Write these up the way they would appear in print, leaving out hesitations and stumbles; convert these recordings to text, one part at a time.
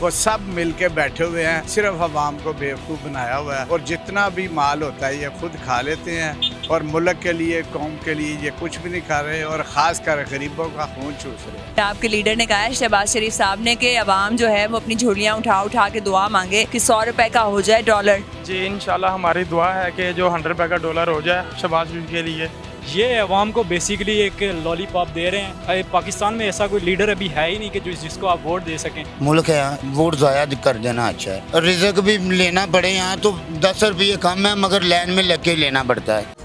वो सब मिल के बैठे हुए हैं, सिर्फ अवाम को बेवकूफ़ बनाया हुआ है। और जितना भी माल होता है ये खुद खा लेते हैं और मुल्क के लिए, कौम के लिए ये कुछ भी नहीं खा रहे और ख़ास कर गरीबों का खून चूस रहे हैं। आपके लीडर ने कहा है शहबाज शरीफ साहब ने कि अवाम जो है वो अपनी झोलियाँ उठा उठा के दुआ मांगे कि 100 रुपए का हो जाए डॉलर। जी इंशाल्लाह हमारी दुआ है कि जो 100 रुपये का डॉलर हो जाए शहबाज शरीफ के लिए। ये अवाम को बेसिकली एक लॉलीपॉप दे रहे हैं। पाकिस्तान में ऐसा कोई लीडर अभी है ही नहीं कि जिसको आप वोट दे सकें। मुल्क है, वोट ज़ाया कर देना अच्छा है। रिजक भी लेना पड़े, यहाँ तो 10 रुपये कम है मगर लाइन में लग के लेना पड़ता है।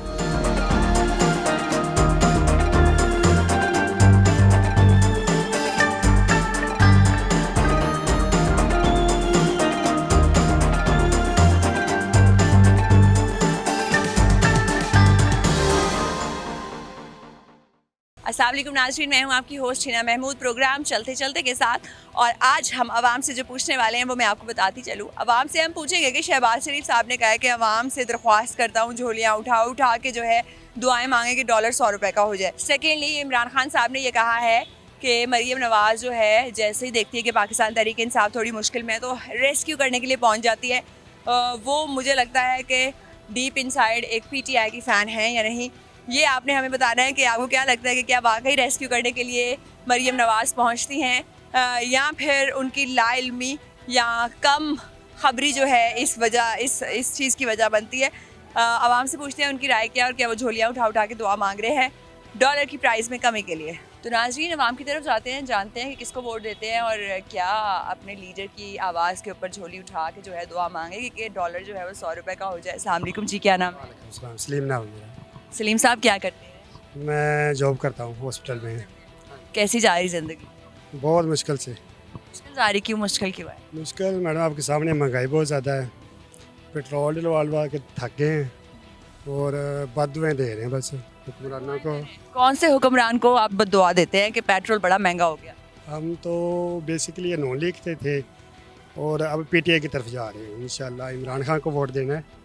अस्सलाम वालेकुम नाज़रीन, मैं हूं आपकी होस्ट हिना महमूद। प्रोग्राम चलते चलते के साथ और आज हम आवाम से जो पूछने वाले हैं वो मैं आपको बताती चलूँ। आवाम से हम पूछेंगे कि शहबाज शरीफ साहब ने कहा है कि आवाम से दरख्वास्त करता हूँ झोलियाँ उठा उठा के जो है दुआएं मांगे कि डॉलर 100 रुपये का हो जाए। सेकेंडली इमरान खान साहब ने यह कहा है कि मरीम नवाज़ जो है जैसे ही देखती है कि पाकिस्तान तहरीक इंसाफ थोड़ी मुश्किल में है तो रेस्क्यू करने के लिए पहुँच जाती है। वो मुझे लगता है कि डीप इनसाइड एक PTI की फ़ैन है या नहीं, ये आपने हमें बताना है कि आपको क्या लगता है कि क्या वाकई रेस्क्यू करने के लिए मरीम नवाज़ पहुंचती हैं या फिर उनकी लाइल्मी या कम खबरी जो है इस चीज़ की वजह बनती है। आवाम से पूछते हैं उनकी राय क्या और क्या वो झोलियाँ उठा उठा के दुआ मांग रहे हैं डॉलर की प्राइस में कमी के लिए। तो नाज़रीन आवाम की तरफ जाते हैं, जानते हैं कि किसको वोट देते हैं और क्या अपने लीडर की आवाज़ के ऊपर झोली उठा के जो है दुआ मांगे कि डॉलर जो है वो 100 रुपये का हो जाए। अस्सलाम वालेकुम जी, क्या नाम है? सलीम नाम है मेरा। सलीम साहब क्या करते हैं? मैं जॉब करता हूँ हॉस्पिटल में। कैसी जा रही ज़िंदगी? बहुत मुश्किल से। मुश्किल जा रही, क्यों मुश्किल क्यों है? मुश्किल मैडम आपके सामने महंगाई बहुत ज़्यादा है, पेट्रोल डलवा के थक गए हैं और बददुआएं दे रहे हैं बस हुक्मरानों को। कौन से हुक्मरान को आप बददुआ देते हैं कि पेट्रोल बड़ा महंगा हो गया? हम तो बेसिकली ये नॉन लीग थे और अब PTI की तरफ जा रहे हैं। इंशाल्लाह इमरान खान को वोट देना है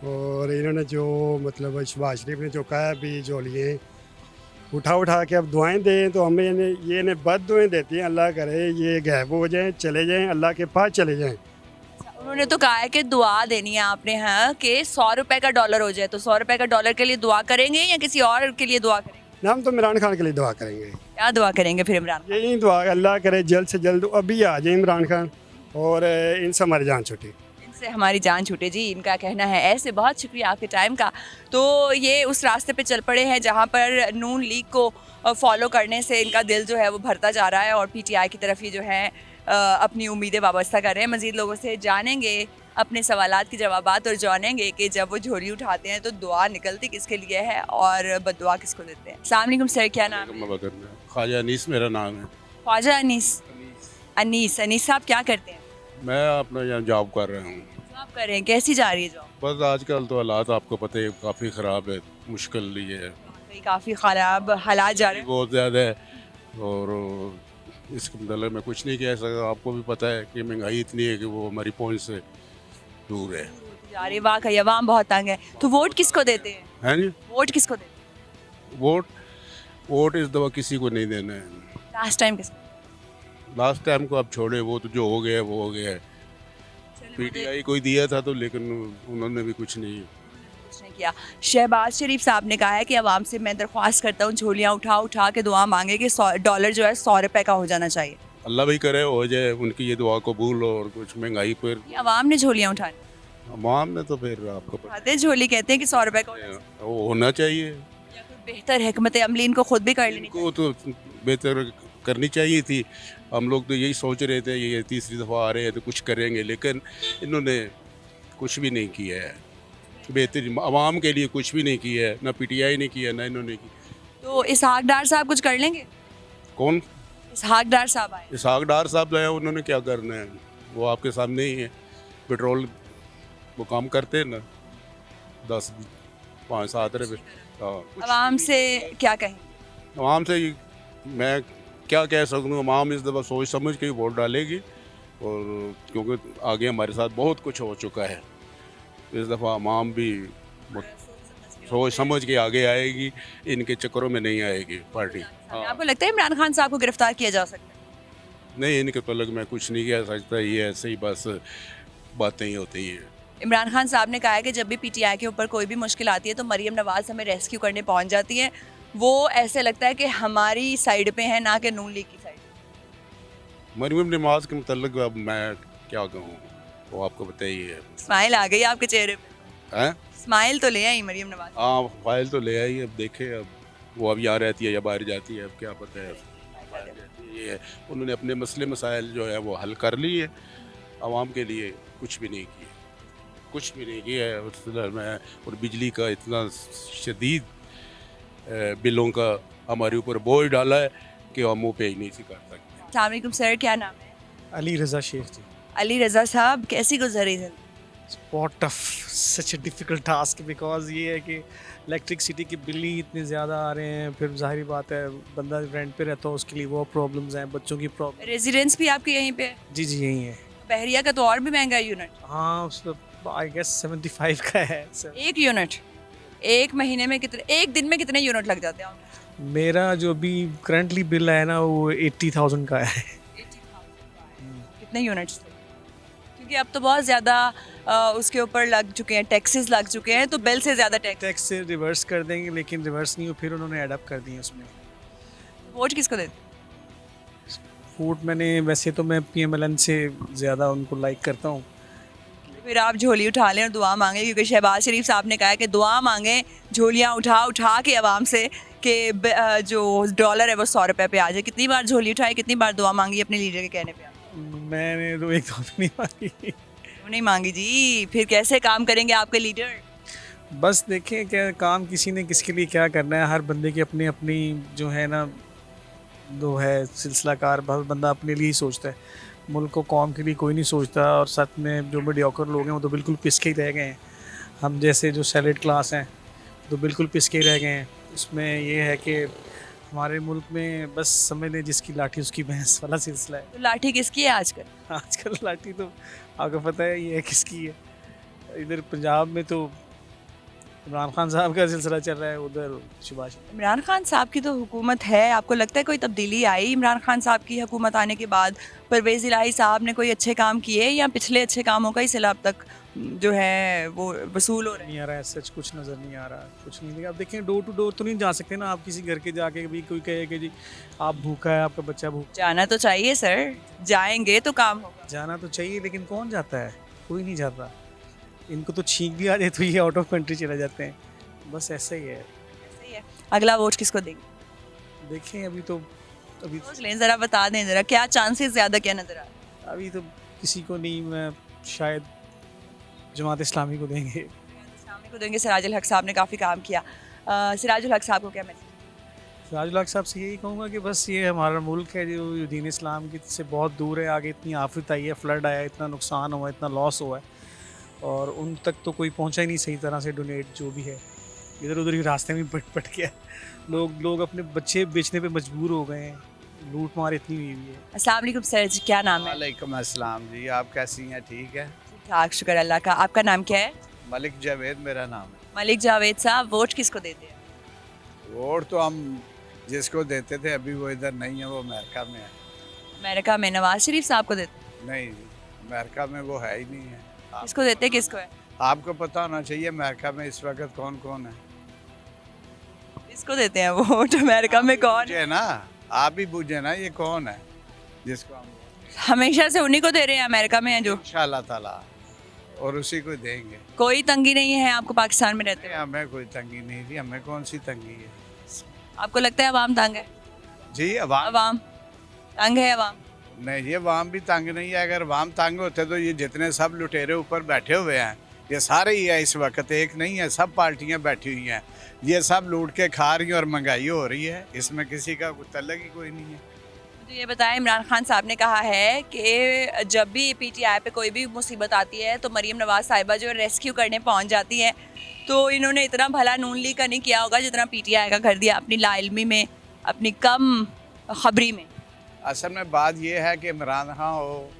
और इन्होंने जो मतलब शहबाज शरीफ ने जो कहा भी झोलियाँ उठा उठा के अब दुआएं दें तो हमें ये ने बद दुआएं देती हैं। अल्लाह करे ये गायब हो जाएं, चले जाएं, अल्लाह के पास चले जाएं। उन्होंने तो कहा है कि दुआ देनी है आपने, हाँ, कि 100 रुपये का डॉलर हो जाए। तो 100 रुपये का डॉलर के लिए दुआ करेंगे या किसी और के लिए दुआ करेंगे? हम तो इमरान खान के लिए दुआ करेंगे। क्या दुआ करेंगे फिर इमरान? यही दुआ अल्लाह करे जल्द से जल्द अभी आ जाए इमरान खान और इनसे हमारी जान छूटे, इनसे हमारी जान छूटे। जी इनका कहना है ऐसे। बहुत शुक्रिया आपके टाइम का। तो ये उस रास्ते पे चल पड़े हैं जहाँ पर नून लीग को फॉलो करने से इनका दिल जो है वो भरता जा रहा है और PTI की तरफ ही जो है अपनी उम्मीदें वाबस्ता कर रहे हैं। मज़ीद लोगों से जानेंगे अपने सवालात के जवाबात और जानेंगे कि जब वो झोली उठाते हैं तो दुआ निकलती किसके लिए है और बददुआ किसको देते हैं। अस्सलाम वालेकुम सर, क्या नाम है? ख्वाजा अनीस मेरा नाम है। ख्वाजा अनीस। अनीस साहब क्या करते हैं? मैं अपना यहाँ जॉब कर रहा हूँ। जॉब कर रहे हैं, कैसी जा रही है जॉब? बस आजकल तो हालात आपको पता है काफ़ी ख़राब है, मुश्किल ये है, काफ़ी ख़राब हालात जा रहे हैं। बहुत ज़्यादा है और इसके मतलब मैं कुछ नहीं कह सकता। आपको भी पता है कि महंगाई इतनी है कि वो हमारी पहुँच से दूर है। जा रही वाकई अवाम बहुत तंग है। तो वोट किसको देते हैं? हैं जी? वोट किसको देते हैं? वोट इस दफ़ा किसी को नहीं देना है। लास्ट टाइम किसको? लास्ट टाइम को आप छोड़े, वो तो जो हो गया वो हो गया है। PTI कोई दिया था तो लेकिन उन्होंने भी कुछ नहीं किया। शहबाज शरीफ साहब ने कहा है कि अवाम से मैं दरख्वास्त करता हूँ झोलियाँ उठा उठा के दुआ मांगे कि डॉलर जो है 100 रुपये का हो जाना चाहिए। अल्लाह भी करे हो जाए, उनकी ये दुआ कबूल हो। और कुछ महंगाई पर अवाम ने झोलियाँ उठानी, अवाम ने तो फिर आपको उठाते झोली कहते हैं कि 100 रुपये का वो होना चाहिए। या फिर बेहतर हिकमत अमली इनको खुद भी कर लेनी को तो बेहतर करनी चाहिए थी। हम लोग तो यही सोच रहे थे ये तीसरी दफ़ा आ रहे हैं तो कुछ करेंगे, लेकिन इन्होंने कुछ भी नहीं किया है बेहतरीन आवाम के लिए, कुछ भी नहीं किया है। ना PTI ने किया ना इन्होंने की। तो इसहाक डार साहब कुछ कर लेंगे? कौन? इसहाक डार साहब आए। इसहाक डार साहब आए, उन्होंने क्या करना है? वो आपके सामने ही है। पेट्रोल वो काम करते हैं ना 10 5 7 रुपये। आवाम से क्या कहें? आवाम से मैं क्या कह सकूँ, आवाम इस दफ़ा सोच समझ के ही वोट डालेगी और क्योंकि आगे हमारे साथ बहुत कुछ हो चुका है। इस दफ़ा आवाम भी सोच समझ के आगे आएगी, इनके चक्करों में नहीं आएगी पार्टी। आपको लगता है इमरान खान साहब को गिरफ्तार किया जा सकता है? नहीं, इनके तल्लुक मैं कुछ नहीं कह सकता, ये ऐसे ही बस बातें ही होती हैं। इमरान खान साहब ने कहा है कि जब भी पीटीआई के ऊपर कोई भी मुश्किल आती है तो मरीम नवाज़ हमें रेस्क्यू करने पहुंच जाती हैं। वो ऐसे लगता है कि हमारी साइड पे है, ना कि नून लीग की साइड। मरीम नवाज के मतलब अब मैं क्या कहूँ, वो आपको बताइए। स्माइल आ गई आपके चेहरे पे, हैं? स्माइल तो ले आई मरीम नवाज। हाँ, फाइल तो ले आई, अब देखे अब वो अब यहाँ रहती है या बाहर जाती है, अब क्या पता है। बाहर जाती है, उन्होंने अपने मसले मसाइल जो है वो हल कर लिए, आवाम के लिए कुछ भी नहीं किए, कुछ भी नहीं किया है उस में। और बिजली का इतना शदीद बिलों का हमारे ऊपर बोझ डाला है कि हम मुँह पे ही नहीं कर सकते। अस्सलाम वालेकुम सर, क्या नाम है? अली रज़ा शेख जी। अली रज़ा साहब, कैसी गुजरी जिंदगी? बहुत tough, such A difficult task, because ये है कि इलेक्ट्रिसिटी के बिल ही इतने ज़्यादा आ रहे हैं, फिर जाहिर बात है बंदा रेंट पे रहता है उसके लिए वो प्रॉब्लम्स हैं, बच्चों की प्रॉब्लम। रेजिडेंस भी आपके यहीं पे है? जी जी यही है। बहरिया का तो और भी महंगा है यूनिट। हाँ, उस आई गेस 75 का है सर। एक यूनिट एक महीने में कितने, एक दिन में कितने यूनिट लग जाते हैं? मेरा जो अभी करंटली बिल है ना वो 80,000 का है। 80,000 कितने यूनिट्स थे? क्योंकि अब तो बहुत ज़्यादा उसके ऊपर लग चुके हैं, टैक्सेस लग चुके हैं, तो बिल से ज़्यादा टैक्स। टैक्स से रिवर्स कर देंगे, लेकिन रिवर्स नहीं हो, फिर उन्होंने एडअप कर दिए उसमें। वोट किसको देते? फूड मैंने वैसे तो मैं PMLN से ज़्यादा उनको लाइक करता हूँ। फिर आप झोली उठा लें और दुआ मांगे, क्योंकि शहबाज शरीफ साहब ने कहा है कि दुआ मांगे, झोलियाँ उठा उठा के आवाम से कि जो डॉलर है वो 100 रुपये पे आ जाए। कितनी बार झोली उठाई, कितनी बार दुआ मांगी अपने लीडर के कहने पे? मैंने तो एक दो नहीं मांगी। क्यों नहीं मांगी जी? फिर कैसे काम करेंगे आपके लीडर? बस देखें क्या काम किसी ने किसके लिए क्या करना है, हर बंदे की अपनी अपनी जो है ना जो है सिलसिला कार, हर बंदा अपने लिए ही सोचता है, मुल्क को कौम के लिए कोई नहीं सोचता। और साथ में जो मीडियोकर लोग हैं वो तो बिल्कुल पिसके ही रह गए हैं, हम जैसे जो सैलड क्लास हैं तो बिल्कुल पिसके ही रह गए हैं। उसमें ये है कि हमारे मुल्क में बस समझ लें जिसकी लाठी उसकी भैंस वाला सिलसिला है। तो लाठी किसकी है आजकल? आजकल लाठी तो आपको पता है ये किसकी है। इधर पंजाब में तो इमरान खान साहब का सिलसिला चल रहा है, उधर शहबाज। इमरान खान साहब की तो हुकूमत है, आपको लगता है कोई तब्दीली आई इमरान खान साहब की हुकूमत आने के बाद? परवेज़ इलाही साहब ने कोई अच्छे काम किए, या पिछले अच्छे कामों का ही सिला अब तक जो है वो वसूल हो रहा है? नहीं आ रहा है, सच कुछ नज़र नहीं आ रहा, कुछ नहीं। अब देखें डोर टू डोर तो नहीं जा सकते ना आप, किसी घर के जाके भी कोई कहे कि जी आप भूखा है, आपका बच्चा भूखा। जाना तो चाहिए सर, जाएंगे तो काम होगा। जाना तो चाहिए, लेकिन कौन जाता है? कोई नहीं जाता। इनको तो छींक भी आ जाए तो ये आउट ऑफ कंट्री चले जाते हैं, बस ऐसा ही है। सही है। अगला वोट किसको देंगे? देखें अभी तो सोच लें, ज़रा बता दें ज़रा, क्या चांसेस ज़्यादा, क्या नज़र आ रहा है? अभी तो किसी को नहीं, मैं शायद जमात इस्लामी को देंगे। इस्लामी को देंगे। सिराजुल हक साहब ने काफ़ी काम किया। सिराजुल हक साहब को क्या मैसेज? सिराजुल हक साहब से यही कहूँगा कि बस ये हमारा मुल्क है जो दीन इस्लाम की से बहुत दूर है, आगे इतनी आफत आई है, फ्लड आया, इतना नुकसान हुआ, इतना लॉस हुआ है, और उन तक तो कोई पहुँचा ही नहीं सही तरह से डोनेट जो भी है, इधर उधर ही रास्ते में पट गया। लोग अपने बच्चे बेचने पे मजबूर हो गए हैं, लूट मार इतनी हुई है। अस्सलाम वालेकुम सर जी, क्या नाम है? वालेकुम अस्सलाम जी, आप कैसी हैं? ठीक है, ठाक, शुक्र अल्लाह का। आपका नाम क्या है? मलिक जावेद मेरा नाम है। मलिक जावेद साहब, वोट किसको देते हैं? वोट तो हम जिसको देते थे अभी वो इधर नहीं है, वो अमेरिका में है। अमेरिका में नवाज शरीफ साहब को देते हैं? नहीं, अमेरिका में वो है ही नहीं है। किसको देते हैं, किसको है? आपको पता होना चाहिए अमेरिका में इस वक्त कौन कौन है। किसको देते हैं वोट अमेरिका में? कौन है? पूछे ना, आप भी पूछे ना, ये कौन है जिसको हम हमेशा से उन्हीं को दे रहे हैं अमेरिका में, है जो इंशाअल्लाह ताला, और उसी को देंगे। कोई तंगी नहीं है आपको पाकिस्तान में रहते हुए? हमें कोई तंगी नहीं थी, हमें कौन सी तंगी है? आपको लगता है अवाम तंग है? जी अवाम अवाम तंग है? अवाम नहीं, ये अवाम भी तंग नहीं है। अगर अवाम तंग होते तो ये जितने सब लुटेरे ऊपर बैठे हुए हैं ये सारे ही है इस वक्त, एक नहीं है, सब पार्टियां बैठी हुई हैं, ये सब लूट के खा रही हैं और महंगाई हो रही है, इसमें किसी का तल्लक ही कोई नहीं है। मुझे ये बताएं, इमरान खान साहब ने कहा है कि जब भी पीटीआई पे कोई भी मुसीबत आती है तो मरीम नवाज साहिबा जो रेस्क्यू करने पहुंच जाती हैं, तो इन्होंने इतना भला नून लीग का नहीं किया होगा जितना पीटीआई का कर दिया अपनी लाइल्मी में, अपनी कम खबरी में। असल में बात यह है कि इमरान खान हो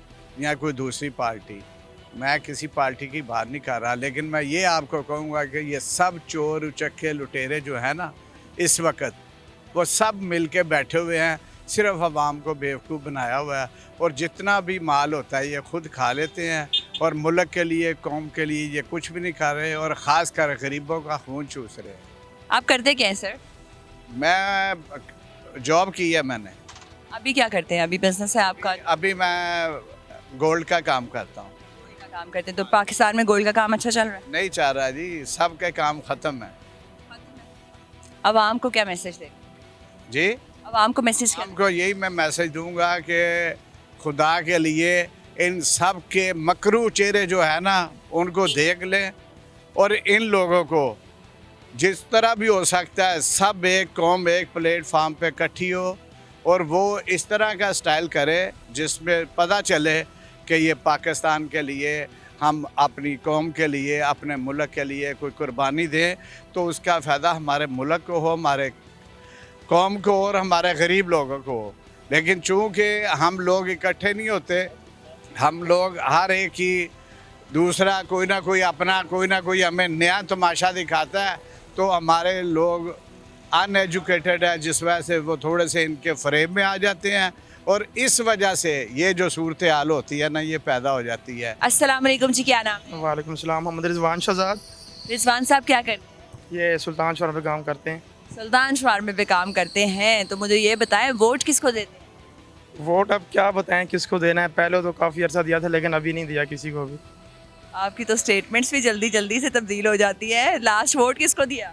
या कोई दूसरी पार्टी, मैं किसी पार्टी की बात नहीं कर रहा, लेकिन मैं ये आपको कहूँगा कि ये सब चोर उचक्के लुटेरे जो हैं ना इस वक्त, वो सब मिल के बैठे हुए हैं सिर्फ अवाम को बेवकूफ़ बनाया हुआ है और जितना भी माल होता है ये खुद खा लेते हैं और मुल्क के लिए कौम के लिए ये कुछ भी नहीं खा रहे और ख़ास कर गरीबों का खून चूस रहे हैं। आप करते क्या हैं सर? मैं जॉब की है मैंने, अभी क्या करते हैं? अभी बिजनेस है आपका? अभी मैं गोल्ड का काम करता हूँ। गोल्ड का काम करते हैं, तो पाकिस्तान में गोल्ड का काम अच्छा चल रहा है? नहीं चाह रहा जी, सबके काम ख़त्म है अवाम को क्या मैसेज दें? जी। अवाम को मैसेज क्या? हमको यही मैं मैसेज दूंगा कि खुदा के लिए इन सब के मकरू चेहरे जो है ना उनको देख लें और इन लोगों को जिस तरह भी हो सकता है सब एक कौम एक प्लेटफार्म पे इकट्ठी हो और वो इस तरह का स्टाइल करे जिसमें पता चले कि ये पाकिस्तान के लिए हम अपनी कौम के लिए अपने मुल्क के लिए कोई कुर्बानी दें तो उसका फ़ायदा हमारे मुल्क को हो, हमारे कौम को और हमारे गरीब लोगों को हो। लेकिन चूँकि हम लोग इकट्ठे नहीं होते, हम लोग हर एक ही दूसरा कोई ना कोई अपना कोई ना कोई हमें नया तमाशा दिखाता है तो हमारे लोग अनएजुकेटेड है जिस वजह से वो थोड़े से इनके फ्रेम में आ जाते हैं और इस वजह से ये जो सूरत हाल होती है ना ये पैदा हो जाती है। अस्सलाम वालेकुम जी, क्या नाम है? वालेकुम सलाम, मोहम्मद रिजवान शहजाद। रिजवान साहब क्या करते हैं? ये सुल्तान शहर में काम करते हैं। सुल्तान शवारमे पे काम करते हैं, तो मुझे ये बताएं वोट किसको देते हैं? वोट अब क्या बताएं किसको देना है, पहले तो काफ़ी अर्सा दिया था लेकिन अभी नहीं दिया किसी को भी। आपकी तो स्टेटमेंट्स भी जल्दी जल्दी से तब्दील हो जाती है। लास्ट वोट किसको दिया?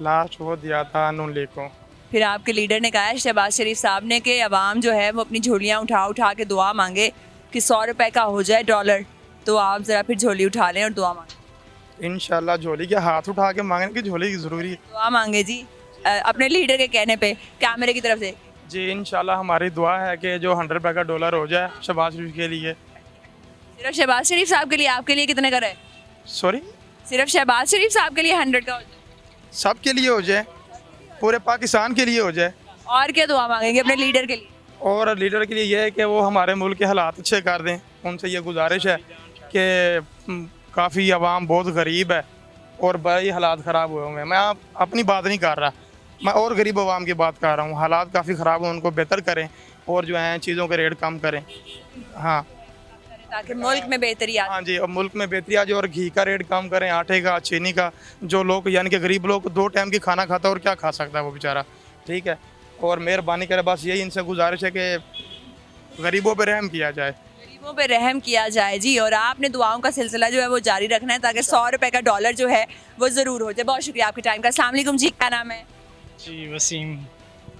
लास्ट वो दिया था नून लीग को। फिर आपके लीडर ने कहा है शहबाज शरीफ साहब ने कि अवाम जो है वो अपनी झोलियाँ उठा उठा के दुआ मांगे कि 100 रुपए का हो जाए डॉलर, तो आप ज़रा फिर झोली उठा लें और दुआ मांगें। इंशाल्लाह झोली के हाथ उठा के मांगने की झोली की ज़रूरी है। दुआ मांगे जी अपने लीडर के कहने पे कैमरे की तरफ से। जी इंशाल्लाह हमारी दुआ है कि जो 100 रुपए का डॉलर हो जाए शहबाज शरीफ के लिए। सिर्फ शहबाज शरीफ साहब के लिए? आपके लिए कितने का रहे? सॉरी, सिर्फ शहबाज शरीफ साहब के लिए 100 का हो जाए? सब के लिए हो जाए, पूरे पाकिस्तान के लिए हो जाए। और क्या दुआ मांगेंगे अपने लीडर के लिए? और लीडर के लिए यह है कि वो हमारे मुल्क के हालात अच्छे कर दें। उनसे ये गुजारिश है कि काफ़ी आवाम बहुत गरीब है और बड़े हालात ख़राब हुए हुए हैं। मैं अपनी बात नहीं कर रहा, मैं और गरीब आवाम की बात कर रहा हूँ। हालात काफ़ी ख़राब हैं, उनको बेहतर करें और जो है चीज़ों के रेट कम करें। हाँ, ताकि मुल्क में बेहतरी आ। हाँ जी, और मुल्क में बेहतरी आ जाए और घी का रेट कम करें, आटे का, चीनी का। जो लोग यानी कि गरीब लोग 2 टाइम की खाना खाता है और क्या खा सकता है वो बेचारा, ठीक है। और मेहरबानी करे बस यही इनसे गुजारिश है कि गरीबों पर रहम किया जाए। गरीबों पे रहम किया जाए जी, और आपने दुआओं का सिलसिला जो है वो जारी रखना है ताकि 100 रुपए का डॉलर जो है वो ज़रूर हो जाए। बहुत शुक्रिया आपके टाइम का। अस्सलाम वालेकुम जी, क्या नाम है? जी वसीम।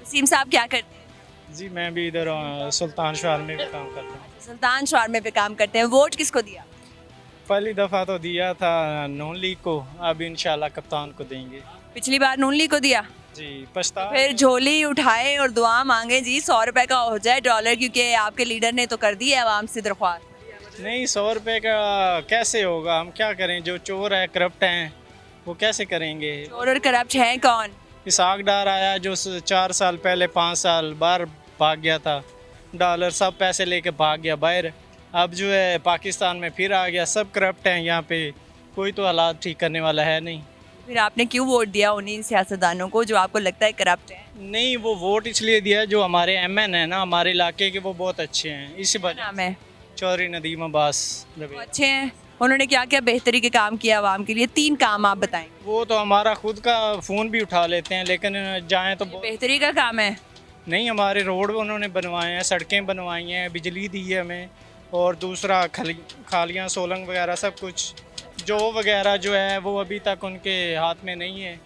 वसीम साहब क्या करते हैं? जी मैं भी इधर सुल्तान शहर में भी काम करता हूँ। सुल्तान शवारमे पे काम करते हैं। वोट किसको दिया? पहली दफ़ा तो दिया था नून लीग को, अब इंशाल्लाह कप्तान को देंगे। पिछली बार नून लीग को दिया, जी पछता। फिर झोली उठाए और दुआ मांगे जी 100 रुपए का हो जाए डॉलर, क्योंकि आपके लीडर ने तो कर दी है आवाम से दरख्वास्त। नहीं 100 रुपये का कैसे होगा, हम क्या करें, जो चोर है करप्ट हैं वो कैसे करेंगे। चोर और करप्ट हैं कौन? इसाक डार आया जो 4 साल पहले 5 साल बाहर भाग गया था, डॉलर सब पैसे लेके भाग गया बाहर। अब जो है पाकिस्तान में फिर आ गया, सब करप्ट हैं यहाँ पे, कोई तो हालात ठीक करने वाला है नहीं। फिर आपने क्यों वोट दिया उन्हीं सियासतदानों को जो आपको लगता है करप्ट हैं? नहीं, वो वोट इसलिए दिया जो हमारे एमएन है ना हमारे इलाके के, वो बहुत अच्छे हैं, इसी वजह। नाम है चौधरी नदीम अब्बास वो अच्छे हैं। उन्होंने क्या क्या बेहतरी के काम किया आवाम के लिए? 3 काम आप बताएं। वो तो हमारा खुद का फ़ोन भी उठा लेते हैं, लेकिन जाएँ तो बेहतरी का काम है। नहीं, हमारे रोड उन्होंने बनवाए हैं, सड़कें बनवाई हैं, बिजली दी है हमें, और दूसरा खालियाँ सोलंग वगैरह सब कुछ जो वगैरह जो है वो अभी तक उनके हाथ में नहीं है,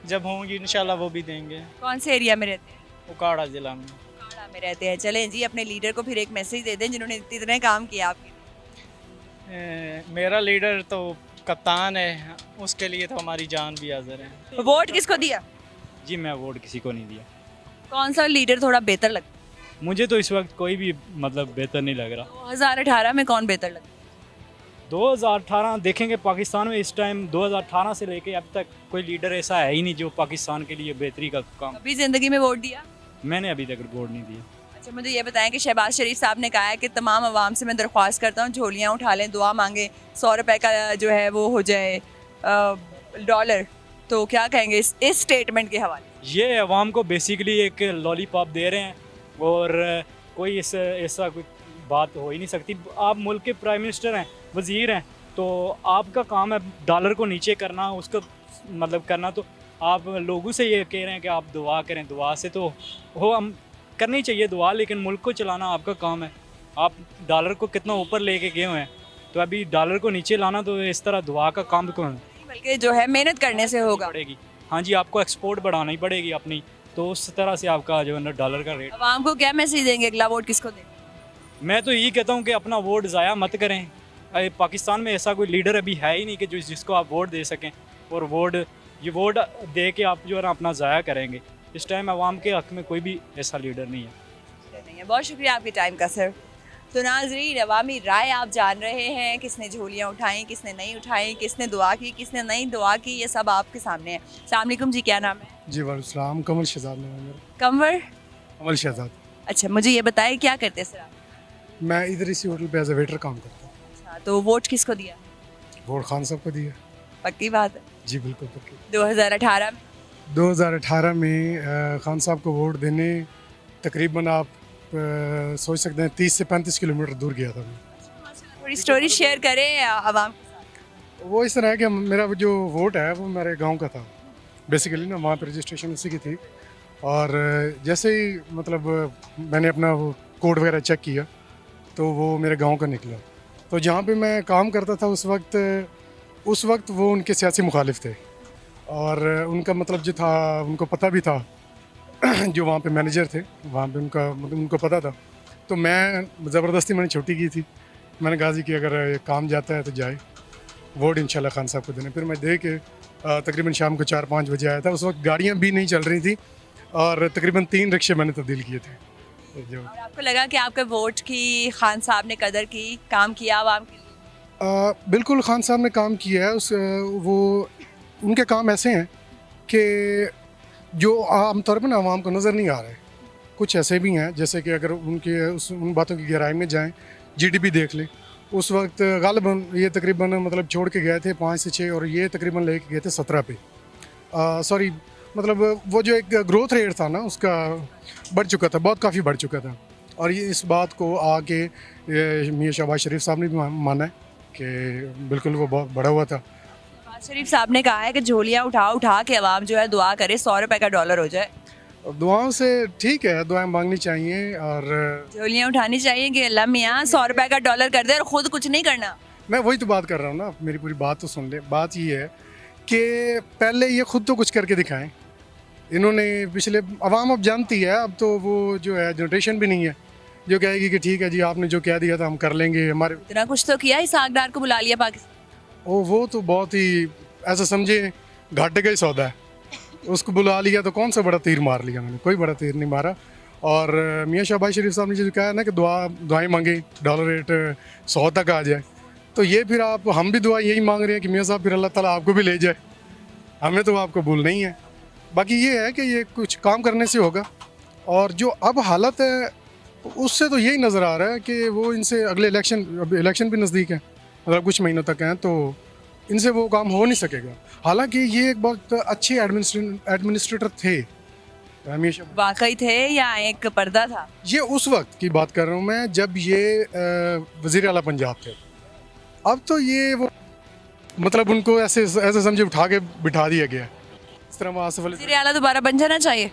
जब होंगी इंशाल्लाह वो भी देंगे। कौन से एरिया में रहते हैं? उकाड़ा ज़िला में। उकाड़ा में रहते हैं। चलें जी, अपने लीडर को फिर एक मैसेज दे दें जिन्होंने इतने काम किए आपके लिए। मेरा लीडर तो कप्तान है, उसके लिए तो हमारी जान भी हाजिर है। वोट किसको दिया? जी मैं वोट किसी को नहीं दिया। कौन सा लीडर थोड़ा बेहतर लगता है? मुझे तो इस वक्त कोई भी मतलब बेहतर नहीं लग रहा। 2018 में कौन बेहतर लगता है? 2018 देखेंगे पाकिस्तान में इस टाइम 2018 से लेके अब तक कोई लीडर ऐसा है ही नहीं जो पाकिस्तान के लिए बेहतरी का काम। अभी ज़िंदगी में वोट दिया? मैंने अभी तक वोट नहीं दिया। अच्छा, मुझे ये बताएं कि शहबाज शरीफ साहब ने कहा है कि तमाम आवाम से मैं दरख्वास्त करता हूँ झोलियाँ उठा लें, दुआ मांगे, 100 रुपए का जो है वो हो जाए डॉलर, तो क्या कहेंगे इस स्टेटमेंट के हवाले? ये अवाम को बेसिकली एक लॉलीपॉप दे रहे हैं और कोई ऐसा कोई बात हो ही नहीं सकती। आप मुल्क के प्राइम मिनिस्टर हैं, वज़ीर हैं, तो आपका काम है डॉलर को नीचे करना, उसको मतलब करना। तो आप लोगों से ये कह रहे हैं कि आप दुआ करें, दुआ से तो हो, हम करनी चाहिए दुआ, लेकिन मुल्क को चलाना आपका काम है। आप डॉलर को कितना ऊपर लेके गए हुए हैं, तो अभी डॉलर को नीचे लाना तो इस तरह दुआ का काम कौन बल्कि जो है मेहनत करने से होगा। पड़ेगी। हाँ जी, आपको एक्सपोर्ट बढ़ाना ही पड़ेगी अपनी, तो उस तरह से आपका जो है ना डॉलर का रेट। आवाम को क्या मैसेज देंगे, अगला वोट किसको देंगे? मैं तो यही कहता हूँ कि अपना वोट ज़ाया मत करें। पाकिस्तान में ऐसा कोई लीडर अभी है ही नहीं कि जिसको आप वोट दे सकें, और वोट दे के आप जो है ना अपना ज़ाया करेंगे। इस टाइम आवाम के हक़ में कोई भी ऐसा लीडर नहीं है। बहुत शुक्रिया आपके टाइम का सर। तो नाज़रीन, अवामी राय आप जान रहे हैं, किसने झोलियाँ उठाई, किसने नहीं उठाई, किसने दुआ की, किसने नहीं दुआ की, ये सब आपके सामने है। अस्सलाम वालेकुम जी, क्या नाम है? जी वालेकुम, कमल शहजाद नाम है मेरा। कंवर। कमल शहजाद। अच्छा, मुझे ये बताइए क्या करते हैं सर आप? मैं इधर इसी होटल पे एज ए वेटर काम करता हूँ। अच्छा, तो वोट किसको दिया? वोट खान साहब को दिया। पक्की बात है? जी बिल्कुल पक्की। 2018 में 2018 में खान साहब को वोट देने तकरीबन आप सोच सकते हैं 30 से 35 किलोमीटर दूर गया था मैं। थोड़ी स्टोरी शेयर करें आवाम के साथ। वो इस तरह है कि मेरा जो वोट है वो मेरे गांव का था बेसिकली ना, वहाँ पे रजिस्ट्रेशन उसी की थी। और जैसे ही मतलब मैंने अपना वो कोड वगैरह चेक किया तो वो मेरे गांव का निकला। तो जहाँ पे मैं काम करता था उस वक्त वो उनके सियासी मुखालिफ थे, और उनका मतलब जो था उनको पता भी था जो वहाँ पे मैनेजर थे वहाँ पे उनका मतलब उनको पता था। तो मैं ज़बरदस्ती मैंने छुट्टी की थी। मैंने कहा जी कि अगर ये काम जाता है तो जाए, वोट इंशाल्लाह खान साहब को देने। फिर मैं दे के तकरीबन शाम को 4-5 बजे आया था। उस वक्त गाड़ियाँ भी नहीं चल रही थी और तकरीबन 3 रिक्शे मैंने तब्दील किए थे। जो और आपको लगा कि आपके वोट की खान साहब ने कदर की, काम किया आवाम के लिए? बिल्कुल खान साहब ने काम किया है। वो उनके काम ऐसे हैं कि जो आमतौर पर ना आवाम को नज़र नहीं आ रहे। कुछ ऐसे भी हैं जैसे कि अगर उन बातों की गहराई में जाएं, जीडीपी देख लें। उस वक्त गालिबन ये तकरीबन मतलब छोड़ के गए थे 5 से 6 और ये तकरीबन लेके गए थे 17 पे। सॉरी मतलब वो जो एक ग्रोथ रेट था ना उसका बढ़ चुका था, बहुत काफ़ी बढ़ चुका था। और ये इस बात को आके मियां शहबाज शरीफ साहब ने भी माना है कि बिल्कुल वो बहुत बढ़ा हुआ था। शहबाज शरीफ साहब ने कहा है कि झोलियाँ उठा के अवाम जो है दुआ करे 100 रुपए का डॉलर हो जाए। और दुआओं से ठीक है, दुआएं मांगनी चाहिए और झोलियाँ उठानी चाहिए कि अल्लाह मियाँ 100 रुपए का डॉलर कर दे और ख़ुद कुछ नहीं करना। मैं वही तो बात कर रहा हूँ ना, मेरी पूरी बात तो सुन ले। बात ये है कि पहले ये खुद तो कुछ करके दिखाएं। इन्होंने पिछले आवाम अब जानती है, अब तो वो जो है जनरेशन भी नहीं है जो कहेगी कि ठीक है जी आपने जो कह दिया था हम कर लेंगे। हमारे इतना कुछ तो किया, इस आगदार को बुला लिया पाकिस्तान। वो तो बहुत ही ऐसा समझे घाटे का ही सौदा है। उसको बुला लिया तो कौन सा बड़ा तीर मार लिया मैंने, कोई बड़ा तीर नहीं मारा। और मियां शहबाज शरीफ साहब ने जो कहा ना कि दुआएं मांगे डॉलर रेट 100 तक आ जाए, तो ये फिर हम भी दुआ यही मांग रहे हैं कि मियां साहब फिर अल्लाह ताला आपको भी ले जाए। हमें तो आपको भूल नहीं है। बाकी ये है कि ये कुछ काम करने से होगा। और जो अब हालत है उससे तो यही नज़र आ रहा है कि वो इनसे अगले इलेक्शन भी नज़दीक है, मतलब कुछ महीनों तक हैं, तो इनसे वो काम हो नहीं सकेगा। हालांकि ये एक बहुत अच्छे एडमिनिस्ट्रेटर थे, हमेशा वाकई थे या एक पर्दा था? ये उस वक्त की बात कर रहा हूँ मैं जब ये वज़ीर आला पंजाब थे। अब तो ये वो मतलब उनको ऐसे समझे उठा के बिठा दिया गया। इस तरह वज़ीर आला दोबारा बन जाना चाहिए।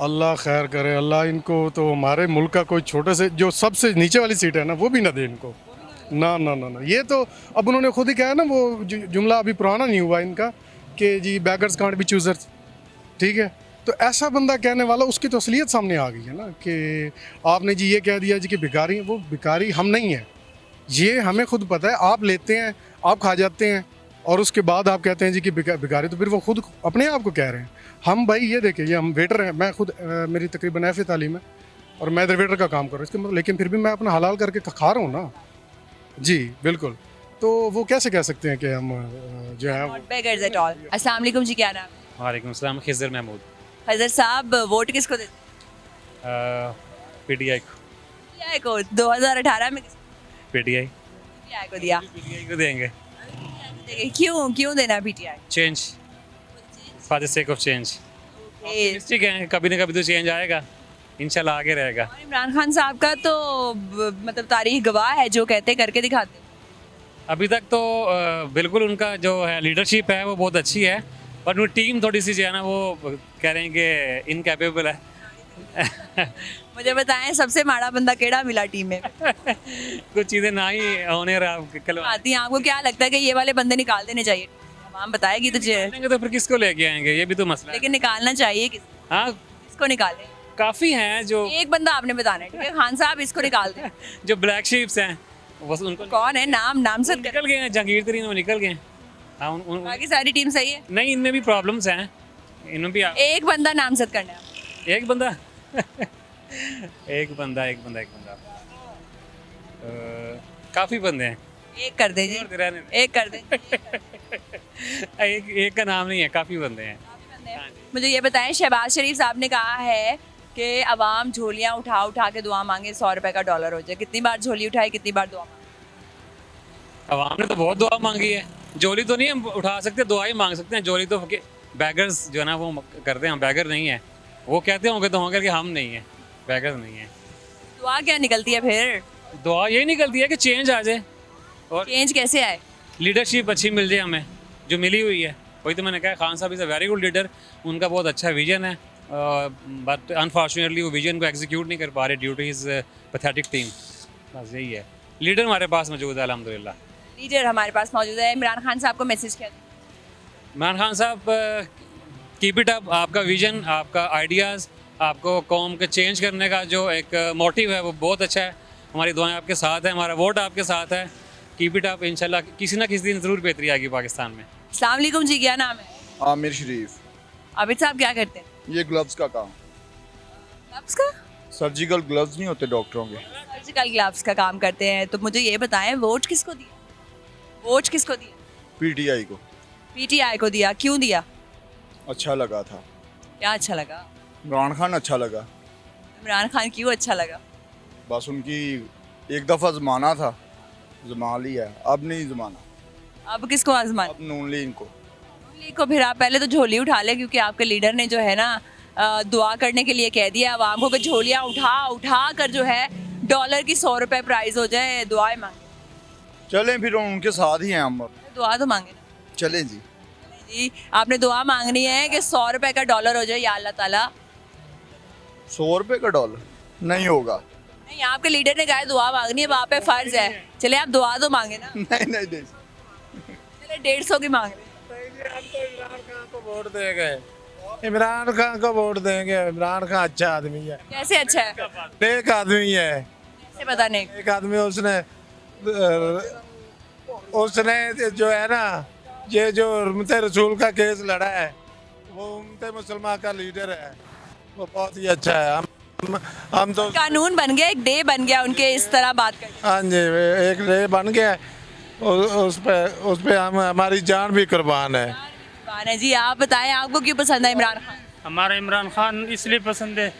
अल्लाह खैर करे, अल्लाह इनको तो हमारे मुल्क का कोई छोटे से जो सबसे नीचे वाली सीट है ना वो भी ना दे इनको। ना ना ना ना, ये तो अब उन्होंने खुद ही कहा ना, वो जुमला अभी पुराना नहीं हुआ इनका कि जी बैगर्स कांट बी चूज़र्स, ठीक है। तो ऐसा बंदा कहने वाला, उसकी तो असलियत सामने आ गई है ना कि आपने जी ये कह दिया जी कि भिखारी हैं। वो भिखारी हम नहीं हैं, ये हमें खुद पता है। आप लेते हैं, आप खा जाते हैं और उसके बाद आप कहते हैं जी कि भिखारी, तो फिर वो खुद अपने आप को कह रहे हैं। हम भाई ये देखें, ये हम वेटर हैं, मैं खुद मेरी तकरीबन एफ तालीम है और मैं इधर वेटर का काम कर रहा हूँ इसके मतलब, लेकिन फिर भी मैं अपना हलाल करके खा रहा हूँ ना जी बिल्कुल। तो वो कैसे कह सकते हैं कि हम जो है बेगर्स एट ऑल। अस्सलाम वालेकुम जी, क्या नाम है? वालेकुम सलाम, खिज़र महमूद। खज़र साहब, वोट किसको देते? पीटीआई को 2018 में पीटीआई पीटीआई को दिया। पीटीआई को देंगे। क्यों देना PTI? Change, for the sake of change. ठीक है, कभी ना कभी तो चेंज आएगा, इंशाल्लाह आगे रहेगा। और इमरान खान साहब का तो मतलब तारीख गवाह है, जो कहते करके दिखाते हैं। अभी तक तो बिल्कुल उनका जो है लीडरशिप है वो बहुत अच्छी है, पर उनकी टीम थोड़ी सी जो है ना वो कह रहे हैं कि इनकैपेबल है। मुझे बताएं सबसे माड़ा बंदा केड़ा मिला टीम में? कुछ चीज़ें ना ही होने कल आती हैं, आपको क्या लगता है कि ये वाले बंदे निकाल देने चाहिए? हम बताएगी तो फिर किसको लेके आएंगे, ये भी तो मसला है। लेकिन निकालना चाहिए हाँ, किसको निकालें? काफ़ी हैं जो एक बंदा आपने बताना है, ठीक है? खान साहब इसको निकाल दें। जो ब्लैक शीप्स हैं वो उनको कौन है? नाम से निकल गए हैं, जहांगीर तरीन वो निकल गए। हाँ, बाकी सारी टीम सही है? नहीं, इनमें भी प्रॉब्लम्स हैं, इनमें भी एक बंदा नामजद करना है। एक बंदा एक बंदा काफ़ी बंदे हैं। एक कर दे जी, एक कर दे। एक का नाम नहीं है, काफ़ी बंदे हैं। मुझे ये बताएं, शहबाज शरीफ साहब ने कहा है कि अवाम झोलियाँ उठा उठा के दुआ मांगे, 100 रुपए का डॉलर हो जाए। कितनी बार झोली उठाई, कितनी बार दुआ मांगी? अवाम ने तो बहुत दुआ मांगी है। झोली तो नहीं हम उठा सकते, दुआ ही मांग सकते हैं। झोली तो बैगर्स जो है ना वो करते हैं, हम बैगर नहीं है। वो कहते होंगे तो होंगे कि हम नहीं है, बैगर्स नहीं है। दुआ क्या निकलती है फिर? दुआ यही निकलती है कि चेंज आ जाए। और चेंज कैसे आए? लीडरशिप अच्छी मिल जाए हमें, जो मिली हुई है। वही तो मैंने कहा, खान साहब is a very good leader. उनका बहुत अच्छा विजन है, बट अनफॉर्चुनेटली वो विजन को एग्जीक्यूट नहीं कर पा रहे due to his pathetic team. बस यही है। लीडर हमारे पास मौजूद है अल्हम्दुलिल्लाह। लीडर हमारे पास मौजूद है। इमरान खान साहब को मैसेज क्या दें? इमरान खान साहब, कीप इट अप। आपका विजन, आपका आइडियाज़, आपको कौम के चेंज करने का जो एक मोटिव है वो बहुत अच्छा है। हमारी दुआएं आपके साथ है, हमारा वोट आपके साथ है। कीप इट अप, इंशाल्लाह किसी ना किसी दिन ज़रूर बेहतरी आएगी पाकिस्तान में। अस्सलाम वालेकुम जी, क्या नाम है? आमिर शरीफ। आबिद साहब क्या करते हैं? ये ग्लव्स का काम, ग्लव्स का? सर्जिकल ग्लव्स नहीं होते डॉक्टरों के, सर्जिकल ग्लव्स का काम करते हैं। तो मुझे ये बताएं, वोट किसको दिया? वोट किसको दिया? पीटीआई को। पीटीआई को दिया। क्यों दिया? अच्छा लगा था। क्या अच्छा लगा? इमरान खान अच्छा लगा। इमरान खान क्यों अच्छा लगा? बस उनकी एक दफ़ा ज़माना था, जमा लिया, अब नहीं ज़माना। अब किसको आजमाना? अब नून लीग को। नून लीग को? फिर आप पहले तो झोली उठा ले, क्योंकि आपके लीडर ने जो है ना दुआ करने के लिए कह दिया आवाम को कि झोलियाँ उठा उठा कर जो है डॉलर की 100 रुपए प्राइस हो जाए, दुआएं मांगे। चलें फिर उनके साथ ही हैं हम। दुआ तो मांगे ना। चलें जी। जी, आपने दुआ मांगनी है कि 100 रुपए का डॉलर हो जाए, या अल्लाह ताला। 100 रुपए का डॉलर नहीं होगा। नहीं, आपके लीडर ने कहा दुआ मांगनी है, वहाँ पे फर्ज है। चले आप दुआ तो मांगे ना। नहीं चले 150 की मांग रहे। इमरान खान को वोट देंगे, इमरान खान को वोट देंगे। इमरान खान अच्छा आदमी है। कैसे अच्छा है? नेक आदमी है। कैसे पता नहीं? एक आदमी उसने जो है ना, ये जो उम्मत रसूल का केस लड़ा है, वो उम्मत मुसलमान का लीडर है। वो बहुत ही अच्छा है। हम तो कानून बन गया, एक डे बन गया उनके इस तरह बात करने। हाँ जी, एक डे बन गया। उस पे हम हमारी जान भी कुर्बान है। है जी। आप बताएं, आपको क्यों पसंद है इमरान खान? हमारा इमरान खान इसलिए पसंद है,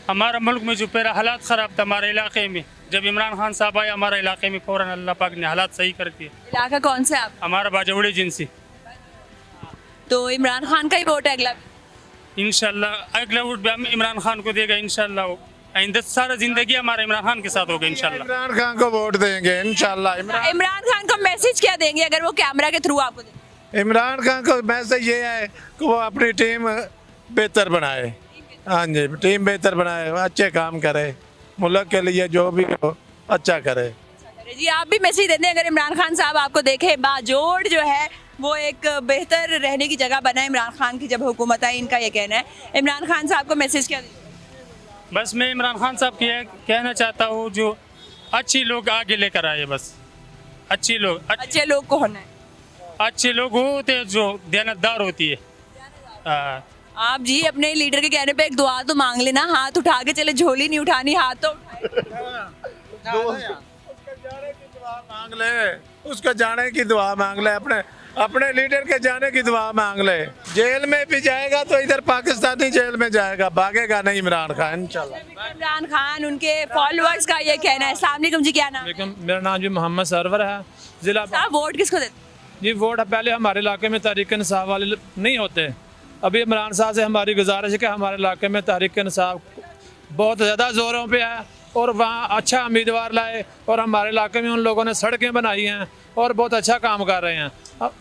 हमारा मुल्क में जो पहला हालात ख़राब था हमारे इलाके में, जब इमरान खान साहब आए हमारे इलाके में फ़ौरन अल्लाह पाक ने हालात सही कर दिए। इलाका कौन सा है आप? हमारा बाजवड़ी जिनसी। तो इमरान खान का ही वोट है अगला? इंशाल्लाह अगला वोट भी हम इमरान खान को देगा इंशाल्लाह। आइंदा सारा जिंदगी हमारा इमरान खान के साथ होगा इंशाल्लाह। इमरान खान को वोट देंगे इंशाल्लाह। इमरान खान को मैसेज क्या देंगे अगर वो कैमरा के थ्रू आपको देंगे? इमरान खान को मैसेज ये है कि वो अपनी टीम बेहतर बनाए। हाँ जी, टीम बेहतर बनाए, अच्छे काम करे, मुल्क के लिए जो भी हो अच्छा करे। जी, आप भी मैसेज देते हैं अगर इमरान खान साहब आपको देखे, बाजोड़ जो है वो एक बेहतर रहने की जगह बना है इमरान खान की जब हुकूमत आई, इनका ये कहना है। इमरान खान साहब को मैसेज क्या देंगे? बस मैं इमरान खान साहब के कहना चाहता हूँ, जो अच्छी लोग आगे लेकर आए। बस अच्छे लोग को होना है। अच्छे लोग होते हैं जो दयानतदार होती है। आप जी अपने लीडर के कहने पे एक दुआ तो मांग लेना, हाथ उठा के चले, झोली नहीं उठानी, हाथ तो मांग ले, उसको जाने की दुआ मांग ले, अपने लीडर के जाने की दुआ मांग ले। जेल में भी जाएगा तो इधर पाकिस्तानी जेल में जाएगा, भागेगा नहीं इमरान खान इंशाल्लाह। इमरान खान उनके फॉलोअर्स का ये कहना है। अस्सलाम वालेकुम जी, क्या नाम? मेरा नाम जी मोहम्मद सरवर है। जिला साहब वोट किसको देते? जी वोट पहले हमारे इलाके में तहरीक इंसाफ वाले नहीं होते। अभी इमरान साहब से हमारी गुजारिश है कि हमारे इलाके में तहरीक इंसाफ बहुत ज़्यादा ज़ोरों पे है और वहाँ अच्छा उम्मीदवार लाए और हमारे इलाके में उन लोगों ने सड़कें बनाई हैं और बहुत अच्छा काम कर रहे हैं।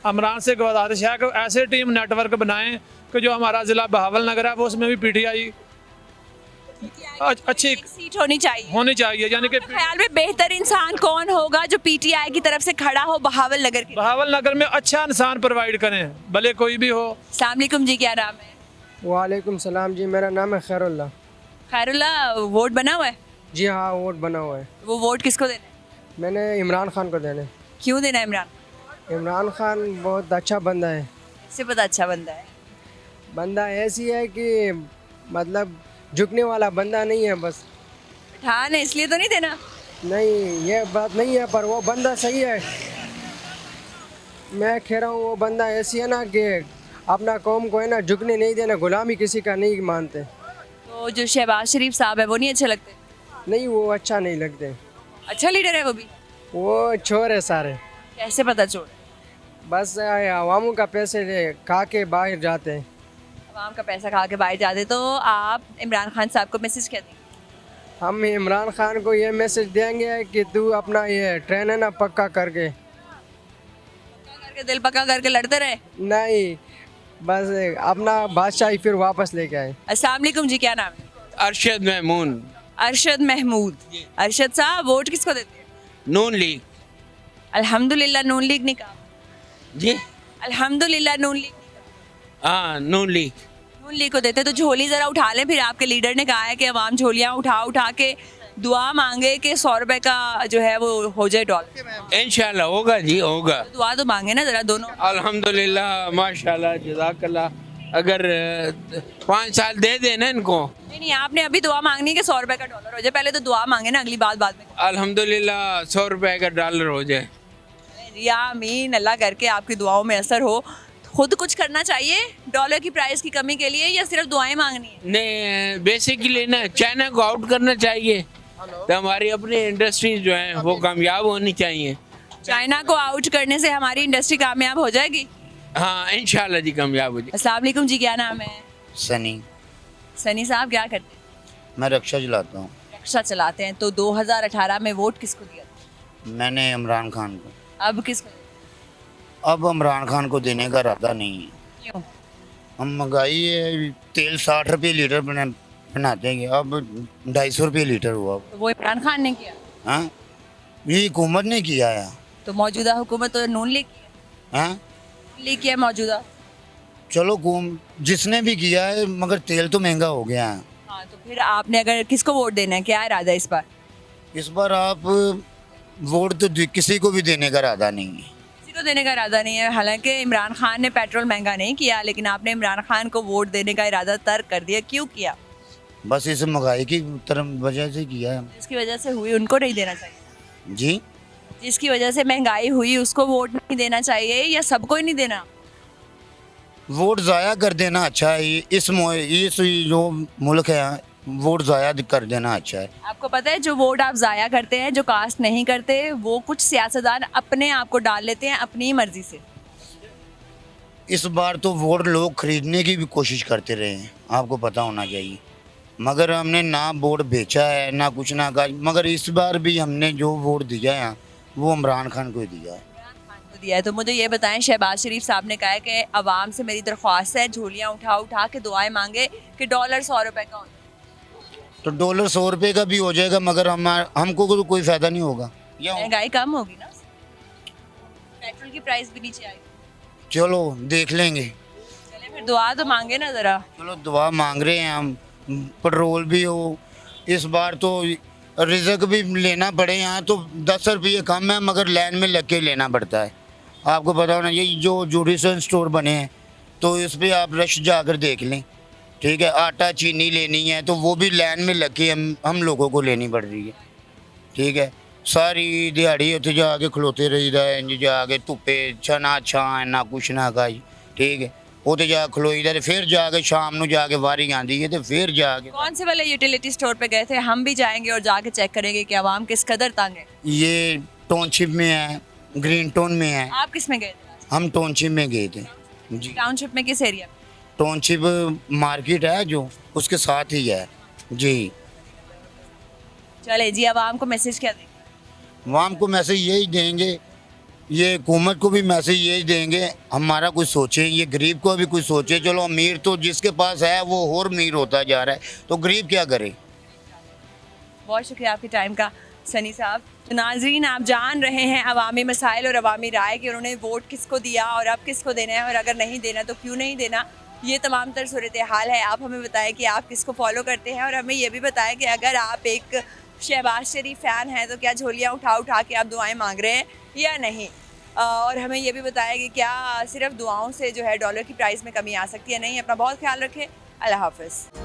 इमरान से गुजारिश है कि ऐसे टीम नेटवर्क बनाएं कि जो हमारा ज़िला बहावल नगर है वो उसमें भी PTI अच्छी एक सीट होनी चाहिए। होनी चाहिए, यानी कि ख्याल में बेहतर इंसान कौन होगा जो PTI की तरफ से खड़ा हो बहावल नगर के? बहावल नगर में अच्छा इंसान प्रोवाइड करें, भले कोई भी हो। अस्सलाम वालेकुम जी, क्या नाम है? वालेकुम सलाम जी, मेरा नाम है खैरुल्लाह। खैरुल्लाह, वोट बना हुआ है? जी हाँ, वोट बना हुआ है। वो वोट किसको देना है? मैंने इमरान खान को देने। क्यों देना है इमरान? इमरान खान बहुत अच्छा बंदा है। इससे पता अच्छा बंदा है। बंदा ऐसी है कि मतलब झुकने वाला बंदा नहीं है बस। ठान है इसलिए तो नहीं देना? नहीं, ये बात नहीं है, पर वो बंदा सही है। मैं कह रहा हूँ वो बंदा ऐसी है ना कि अपना कौम को है ना झुकने नहीं देना, गुलामी किसी का नहीं मानते। तो जो शहबाज शरीफ साहब है वो नहीं अच्छे लगते? नहीं, वो अच्छा नहीं लगते। अच्छा लीडर है वो भी? वो चोर है सारे। कैसे पता चोर? बस अवामों का पैसे ले खा के बाहर जाते हैं। आवाम का पैसा खा के बाहर जाते, तो आप इमरान खान साहब को मैसेज क्या देंगे? हम इमरान खान को ये मैसेज देंगे कि तू अपना ये ट्रेन है ना पक्का करके दिल पक्का करके लड़ते रहे। नहीं, बस अपना बादशाही फिर वापस लेके आए। अस्सलाम वालेकुम जी, क्या नाम है? अरशद महमूद। अरशद महमूद। अरशद साहब, वोट किसको देते हैं? नून लीग। अल्हम्दुलिल्लाह नून लीग ने कहा। जी अल्हम्दुलिल्लाह नून लीग। हाँ, नून लीग। नून लीग को देते तो झोली जरा उठा लें। फिर आपके लीडर ने कहा है कि अवाम झोलियाँ उठा उठा के दुआ मांगे कि 100 रुपए का जो है वो हो जाए डॉलर। इंशाल्लाह होगा जी, होगा। तो दुआ तो मांगे ना जरा दोनों। अल्हम्दुलिल्लाह, माशाल्लाह, जज़ाकल्लाह। अगर 5 साल दे देना इनको। नहीं, आपने अभी दुआ मांगनी है कि 100 रुपए का डॉलर हो जाए। पहले तो दुआ मांगे ना, अगली बात बाद में। अल्हम्दुलिल्लाह 100 रुपए का डॉलर हो जाए। या आमीन, अल्लाह करके आपकी दुआओं में असर हो। खुद कुछ करना चाहिए डॉलर की प्राइस की कमी के लिए, या सिर्फ दुआएं मांगनी है? नहीं, बेसिकली ना चाइना को आउट करना चाहिए, तो हमारी अपनी इंडस्ट्रीज जो हैं वो कामयाब होनी चाहिए। चाइना को आउट करने से हमारी इंडस्ट्री कामयाब हो जाएगी? हाँ, इंशाल्लाह जी, कामयाब हो जाए। अस्सलाम वालेकुम जी, क्या नाम है? सनी। सनी साहब, क्या करते हैं? मैं रक्षा चलाता हूँ। रक्षा चलाते हैं। तो 2018 में वोट किसको दिया? मैंने इमरान खान को। अब किसको? अब इमरान खान को देने का इरादा नहीं है। क्यों? हम महंगाई है, तेल 60 रुपये लीटर बनाते हैं, अब 250 रुपये लीटर हुआ। तो वो इमरान खान ने किया? हाँ, ये हुकूमत ने किया है। तो मौजूदा हुकूमत तो नून लीग की है। हाँ, नून लीग किया मौजूदा। चलो जिसने भी किया है, मगर तेल तो महंगा हो गया है। हाँ, तो फिर आपने अगर किसको वोट देना है, क्या इरादा है इस बार? इस बार आप वोट तो किसी को भी देने का इरादा नहीं है। किसी को देने का इरादा नहीं है। हालांकि इमरान खान ने पेट्रोल महंगा नहीं किया, लेकिन आपने इमरान खान को वोट देने का इरादा तर्क कर दिया। क्यों किया? बस इस महंगाई की तरफ वजह से किया है। जिसकी वजह से हुई उनको नहीं देना चाहिए? जी, जिसकी वजह से महंगाई हुई उसको वोट नहीं देना चाहिए, या सबको ही नहीं देना? वोट ज़ाया कर देना अच्छा है। इस जो मुल्क है, वोट ज़ाया कर देना अच्छा है। आपको पता है जो वोट आप ज़ाया करते हैं, जो कास्ट नहीं करते, वो कुछ सियासतदान अपने आप को डाल लेते हैं अपनी मर्जी से। इस बार तो वोट लोग खरीदने की भी कोशिश करते रहे हैं, आपको पता होना चाहिए। मगर हमने ना वोट बेचा है, ना कुछ ना कहा। मगर इस बार भी हमने जो वोट दिया है वो इमरान खान को दिया है। दिया है। तो मुझे ये बताएं, शहबाज शरीफ साहब ने कहा है कि अवाम से मेरी दरख्वास्त है झोलियाँ उठा उठा के दुआएं मांगे कि डॉलर 100 रुपए का हो। तो डॉलर 100 रुपये का भी हो जाएगा, मगर हमको तो कोई फ़ायदा नहीं होगा। महंगाई कम होगी ना, पेट्रोल की प्राइस भी नीचे आएगी। चलो देख लेंगे। चले फिर दुआ तो मांगे ना ज़रा। चलो दुआ मांग रहे हैं हम, पेट्रोल भी हो। इस बार तो रिजक भी लेना पड़े, यहाँ तो 10 रुपये कम है, मगर लाइन में लग के लेना पड़ता है। आपको पता होना, ये जो जुडिशल स्टोर बने हैं तो इस पर आप रश जाकर देख लें, ठीक है। आटा चीनी लेनी है तो वो भी लाइन में लग के हम लोगों को लेनी पड़ रही है, ठीक है। सारी दिहाड़ी उत्थे जाके खलोते रहीदा है, इंज जाके धुप्पे ना छां ना कुछ ना खाई, ठीक है। उत्थे जा खलोईदा ते फिर जाके शाम नूं जाके वारी आंदी है, तो फिर जाके। कौन से वाले यूटिलिटी स्टोर पे गए थे? हम भी जाएंगे और जाके चेक करेंगे कि आवाम किस कदर तंग है। ये टाउनशिप में है, ग्रीन टाउन में है। आप किस में गए थे? हम टाउनशिप में गए थे जी। टाउनशिप में किस एरिया में? टाउनशिप मार्केट है जो, उसके साथ ही है जी। चले जी, आवाम को मैसेज क्या देंगे? वाम को मैसेज यही देंगे, ये हुकूमत को भी मैसेज यही देंगे, हमारा कुछ सोचे, ये गरीब को भी कुछ सोचे। चलो अमीर तो जिसके पास है वो और अमीर होता जा रहा है, तो गरीब क्या करे। बहुत शुक्रिया आपके टाइम का सनी साहब। तो नाजरीन, आप जान रहे हैं अवामी मसाइल और अवामी राय कि उन्होंने वोट किसको दिया और अब किसको देना है, और अगर नहीं देना तो क्यों नहीं देना। ये तमाम तर सूरत हाल है। आप हमें बताएं कि आप किसको फॉलो करते हैं, और हमें ये भी बताएं कि अगर आप एक शहबाज शरीफ फ़ैन हैं तो क्या झोलियाँ उठा उठा के आप दुआएं मांग रहे हैं या नहीं। और हमें ये भी बताएं कि क्या सिर्फ दुआओं से जो है डॉलर की प्राइस में कमी आ सकती है। नहीं, अपना बहुत ख्याल रखें। अल्लाह हाफ़िज़।